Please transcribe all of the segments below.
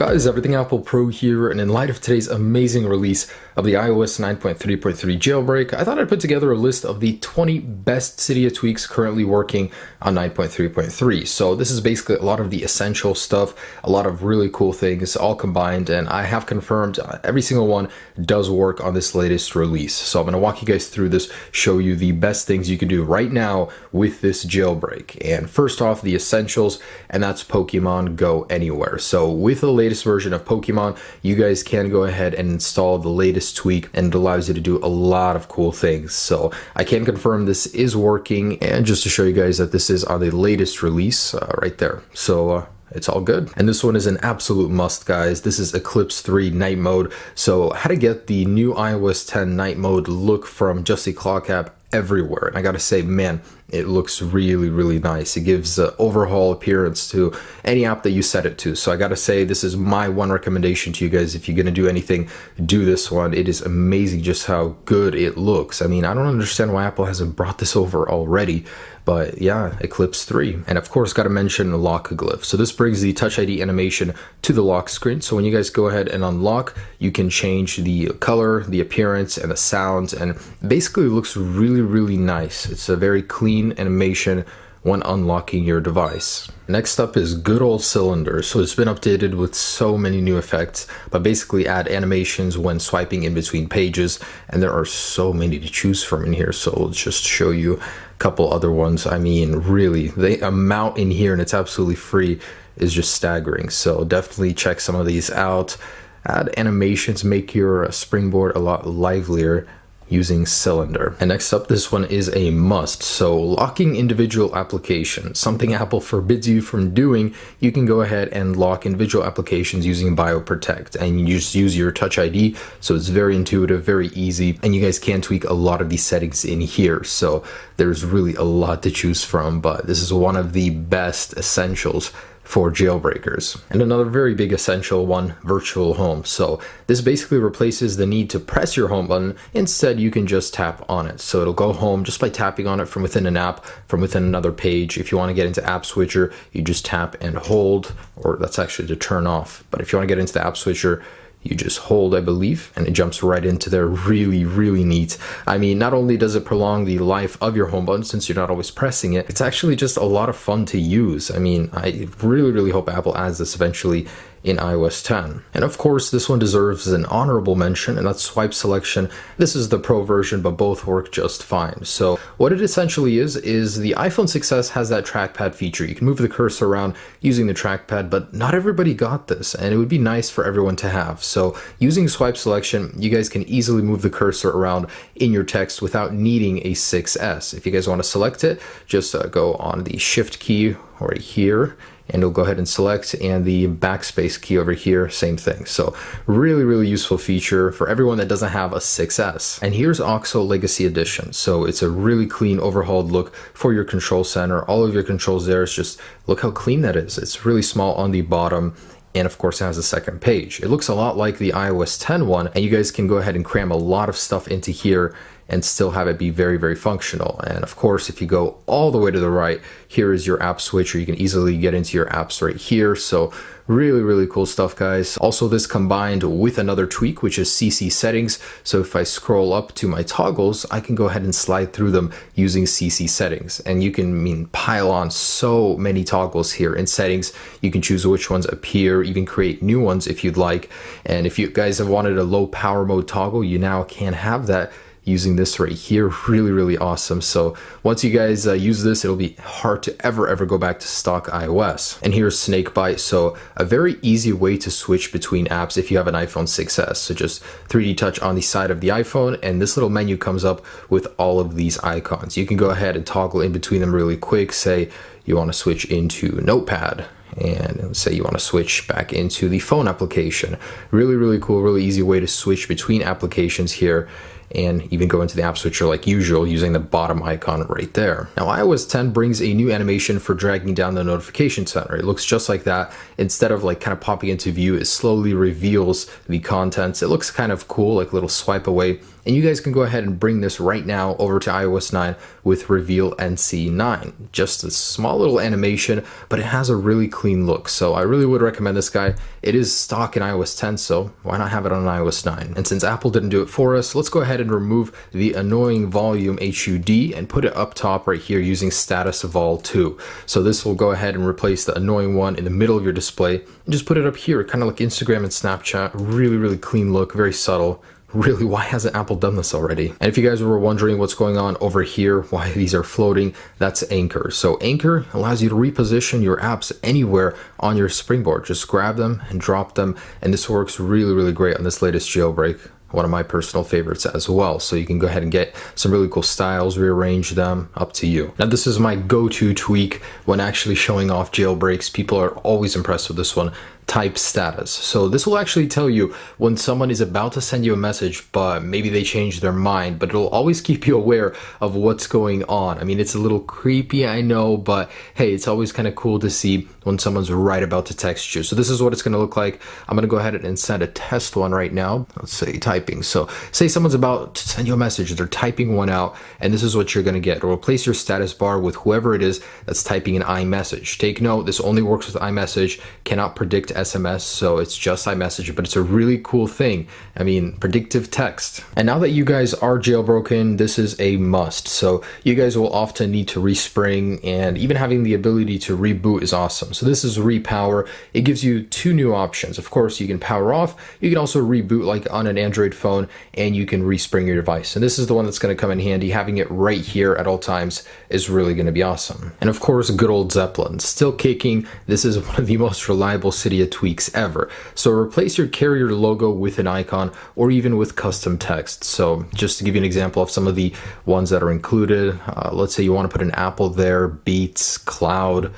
Guys, Everything Apple Pro here, and in light of today's amazing release of the iOS 9.3.3 jailbreak, I thought I'd put together a list of the 20 best Cydia tweaks currently working on 9.3.3. So this is basically a lot of the essential stuff, a lot of really cool things all combined, and I have confirmed every single one does work on this latest release. So I'm going to walk you guys through this, show you the best things you can do right now with this jailbreak. And first off, the essentials, and that's Pokemon Go Anywhere. So with the latest version of Pokemon, you guys can go ahead and install the latest tweak, and it allows you to do a lot of cool things. So I can confirm this is working, and just to show you guys that this is on the latest release right there. So it's all good. And this one is an absolute must, guys. This is Eclipse 3 night mode. So how to get the new iOS 10 night mode look from Just a Clock app everywhere. And I gotta say, man, it looks really nice. It gives an overhaul appearance to any app that you set it to. So I gotta say, this is my one recommendation to you guys. If you're gonna do anything, do this one. It is amazing just how good it looks. I mean, I don't understand why Apple hasn't brought this over already. But yeah, Eclipse 3. And of course, got to mention the lock glyph. So this brings the Touch ID animation to the lock screen. So when you guys go ahead and unlock, you can change the color, the appearance, and the sounds. And basically it looks really nice. It's a very clean animation when unlocking your device. Next up is good old Cylinder. So it's been updated with so many new effects, but basically add animations when swiping in between pages, and there are so many to choose from in here. So let's just show you a couple other ones. I mean, really, the amount in here, and it's absolutely free, is just staggering. So definitely check some of these out. Add animations, make your springboard a lot livelier using Cylinder. And next up, this one is a must. So locking individual applications, something Apple forbids you from doing. You can go ahead and lock individual applications using BioProtect, and you just use your Touch ID. So it's very intuitive, very easy, and you guys can tweak a lot of these settings in here. So there's really a lot to choose from, but this is one of the best essentials for jailbreakers. And another very big essential one, virtual home. So this basically replaces the need to press your home button. Instead, you can just tap on it. So it'll go home just by tapping on it from within an app, from within another page. If you want to get into App Switcher, you just tap and hold, or that's actually to turn off. But if you want to get into the App Switcher, you just hold, I believe, and it jumps right into there. Really neat. I mean, not only does it prolong the life of your home button since you're not always pressing it, it's actually just a lot of fun to use. I mean, I really hope Apple adds this eventually in iOS 10. And of course, this one deserves an honorable mention, and that's swipe selection. This is the Pro version, but both work just fine. So what it essentially is the iPhone 6s has that trackpad feature. You can move the cursor around using the trackpad, but not everybody got this, and it would be nice for everyone to have. So using swipe selection, you guys can easily move the cursor around in your text without needing a 6S. If you guys want to select it, just go on the Shift key right here, and it'll go ahead and select, and the backspace key over here, same thing. So really useful feature for everyone that doesn't have a 6S. And here's OXO Legacy Edition. So it's a really clean overhauled look for your control center. All of your controls there is just, look how clean that is. It's really small on the bottom. And of course, it has a second page. It looks a lot like the iOS 10 one, and you guys can go ahead and cram a lot of stuff into here and still have it be very functional. And of course, if you go all the way to the right, here is your app switcher. You can easily get into your apps right here. So really cool stuff, guys. Also, this combined with another tweak, which is CC settings. So if I scroll up to my toggles, I can go ahead and slide through them using CC settings. And you can pile on so many toggles here in settings. You can choose which ones appear, even create new ones if you'd like. And if you guys have wanted a low power mode toggle, you now can have that using this right here. Really awesome. So once you guys use this, it'll be hard to ever go back to stock iOS. And here's Snakebite. So a very easy way to switch between apps if you have an iPhone 6s. So just 3D touch on the side of the iPhone, and this little menu comes up with all of these icons. You can go ahead and toggle in between them really quick. Say you want to switch into Notepad, and let's say you want to switch back into the phone application. Really cool, really easy way to switch between applications here. and even go into the app switcher like usual using the bottom icon right there. Now iOS 10 brings a new animation for dragging down the notification center. It looks just like that. Instead of like kind of popping into view, it slowly reveals the contents. It looks kind of cool, like a little swipe away. And you guys can go ahead and bring this right now over to iOS 9 with Reveal NC9. Just a small little animation, but it has a really clean look. So I really would recommend this guy. It is stock in iOS 10, so why not have it on iOS 9? And since Apple didn't do it for us, let's go ahead and remove the annoying volume HUD and put it up top right here using status vol 2. So this will go ahead and replace the annoying one in the middle of your display and just put it up here, kind of like Instagram and Snapchat. Really, really clean look, very subtle. Really, why hasn't Apple done this already? And if you guys were wondering what's going on over here, why these are floating, that's Anchor. So Anchor allows you to reposition your apps anywhere on your springboard. Just grab them and drop them. And this works really, really great on this latest jailbreak. One of my personal favorites as well. So you can go ahead and get some really cool styles, rearrange them, up to you. Now this is my go-to tweak when actually showing off jailbreaks. People are always impressed with this one. Type status. So this will actually tell you when someone is about to send you a message, but maybe they changed their mind, but it'll always keep you aware of what's going on. I mean, it's a little creepy, I know, but hey, it's always kind of cool to see when someone's right about to text you. So this is what it's going to look like. I'm going to go ahead and send a test one right now. Let's say typing. So say someone's about to send you a message, they're typing one out, and this is what you're going to get. It'll replace your status bar with whoever it is that's typing an iMessage. Take note, this only works with iMessage, cannot predict SMS, so it's just iMessage, but it's a really cool thing. I mean, predictive text. And now that you guys are jailbroken, this is a must. So you guys will often need to respring, and even having the ability to reboot is awesome. So this is repower. It gives you two new options. Of course, you can power off. You can also reboot like on an Android phone, and you can respring your device. And this is the one that's going to come in handy. Having it right here at all times is really going to be awesome. And of course, good old Zeppelin, still kicking. This is one of the most reliable Cydia tweaks ever. So replace your carrier logo with an icon or even with custom text. So just to give you an example of some of the ones that are included, let's say you want to put an Apple there, Beats, Cloud,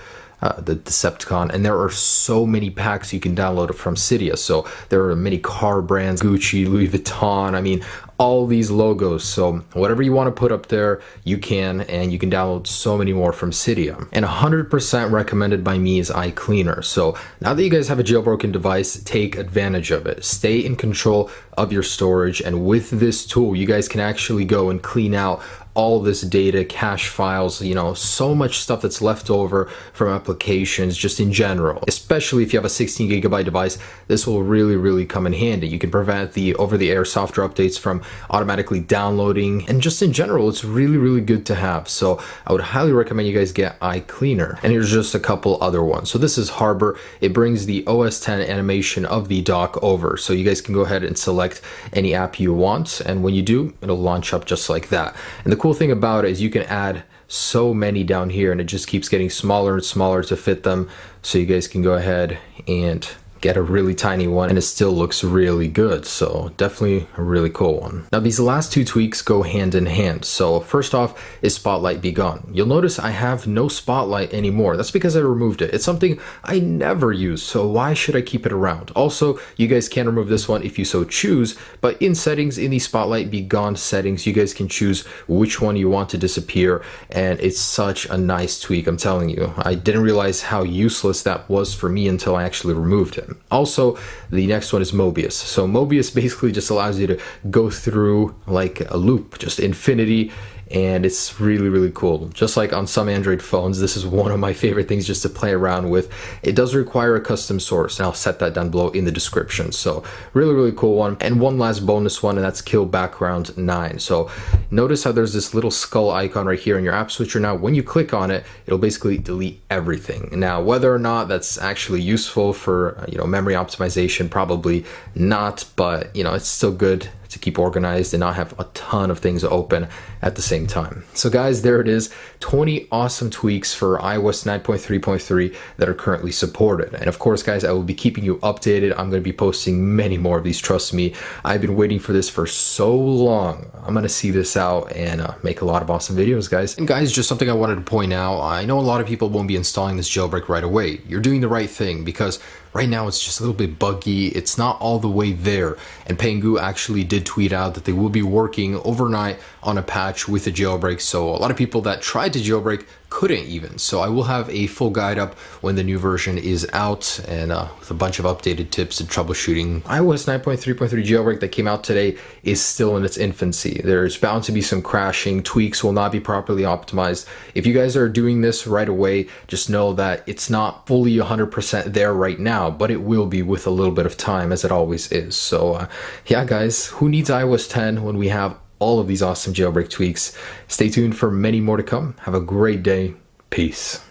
the Decepticon, and there are so many packs you can download from Cydia. So there are many car brands, Gucci, Louis Vuitton, I mean, all these logos. So whatever you want to put up there, you can, and you can download so many more from Cydia. And 100% recommended by me is iCleaner. So now that you guys have a jailbroken device, take advantage of it. Stay in control of your storage, and with this tool, you guys can actually go and clean out all this data, cache files, you know, so much stuff that's left over from applications just in general. Especially if you have a 16 gigabyte device, this will really, really come in handy. You can prevent the over-the-air software updates from automatically downloading, and just in general, it's really, really good to have. So I would highly recommend you guys get iCleaner. And here's just a couple other ones. So this is Harbor. It brings the OS 10 animation of the dock over. So you guys can go ahead and select any app you want, and when you do, it'll launch up just like that. And the cool thing about it is you can add so many down here, and it just keeps getting smaller and smaller to fit them. So you guys can go ahead and get a really tiny one, and it still looks really good. So definitely a really cool one. Now these last two tweaks go hand in hand. So first off is Spotlight Be Gone. You'll notice I have no Spotlight anymore. That's because I removed it. It's something I never use, so why should I keep it around? Also, you guys can remove this one if you so choose, but in settings, in the Spotlight Be Gone settings, you guys can choose which one you want to disappear, and it's such a nice tweak, I'm telling you. I didn't realize how useless that was for me until I actually removed it. Also, the next one is Mobius. So Mobius basically just allows you to go through like a loop, just infinity, and it's really, really cool. Just like on some Android phones, this is one of my favorite things just to play around with. It does require a custom source, and I'll set that down below in the description. So really, really cool one. And one last bonus one, and that's Kill Background 9. So notice how there's this little skull icon right here in your app switcher. Now, when you click on it, it'll basically delete everything. Now, whether or not that's actually useful for, memory optimization, probably not, but, it's still good to keep organized and not have a ton of things open at the same time. So guys, there it is, 20 awesome tweaks for iOS 9.3.3 that are currently supported. And of course, guys, I will be keeping you updated. I'm going to be posting many more of these, trust me. I've been waiting for this for so long. I'm going to see this out and make a lot of awesome videos, guys. And guys, just something I wanted to point out. I know a lot of people won't be installing this jailbreak right away. You're doing the right thing, because right now it's just a little bit buggy. It's not all the way there. And Pangu actually did tweet out that they will be working overnight on a patch with a jailbreak. So a lot of people that tried to jailbreak couldn't even. So I will have a full guide up when the new version is out, and with a bunch of updated tips and troubleshooting. iOS 9.3.3 jailbreak that came out today is still in its infancy. There's bound to be some crashing. Tweaks will not be properly optimized. If you guys are doing this right away, just know that it's not fully 100% there right now, but it will be with a little bit of time, as it always is. So yeah, guys, who needs iOS 10 when we have all of these awesome jailbreak tweaks? Stay tuned for many more to come. Have a great day. Peace.